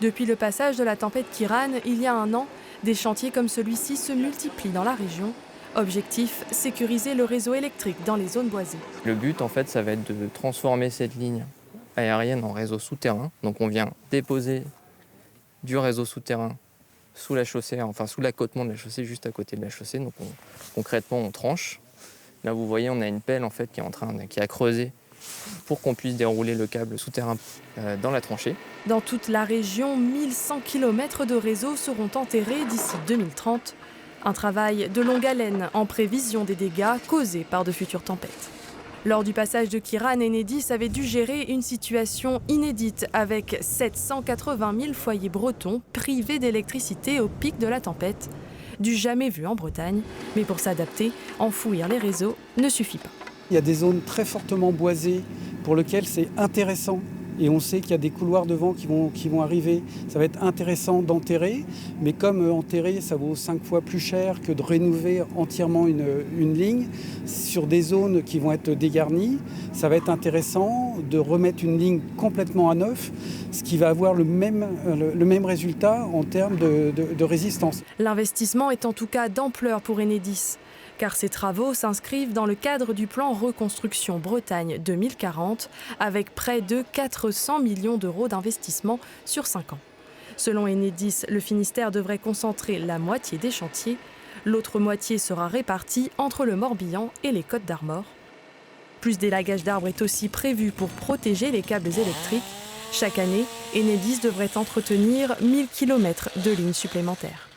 Depuis le passage de la tempête Kiran, il y a un an, des chantiers comme celui-ci se multiplient dans la région. Objectif, sécuriser le réseau électrique dans les zones boisées. Le but, en fait, ça va être de transformer cette ligne aérienne en réseau souterrain. Donc on vient déposer du réseau souterrain sous la chaussée, enfin sous l'accotement de la chaussée, juste à côté de la chaussée. Donc concrètement, on tranche. Là, vous voyez, on a une pelle en fait qui a creusé pour qu'on puisse dérouler le câble souterrain dans la tranchée. Dans toute la région, 1100 km de réseaux seront enterrés d'ici 2030. Un travail de longue haleine en prévision des dégâts causés par de futures tempêtes. Lors du passage de Kiran, Enedis avait dû gérer une situation inédite avec 780 000 foyers bretons privés d'électricité au pic de la tempête. Du jamais vu en Bretagne, mais pour s'adapter, enfouir les réseaux ne suffit pas. Il y a des zones très fortement boisées pour lesquelles c'est intéressant. Et on sait qu'il y a des couloirs de vent qui vont arriver. Ça va être intéressant d'enterrer, mais comme enterrer, ça vaut 5 fois plus cher que de rénover entièrement une ligne. Sur des zones qui vont être dégarnies, ça va être intéressant de remettre une ligne complètement à neuf, ce qui va avoir le même résultat en termes de résistance. L'investissement est en tout cas d'ampleur pour Enedis, car ces travaux s'inscrivent dans le cadre du plan Reconstruction Bretagne 2040, avec près de 400 millions d'euros d'investissement sur 5 ans. Selon Enedis, le Finistère devrait concentrer la moitié des chantiers. L'autre moitié sera répartie entre le Morbihan et les Côtes d'Armor. Plus d'élagage d'arbres est aussi prévu pour protéger les câbles électriques. Chaque année, Enedis devrait entretenir 1000 km de lignes supplémentaires.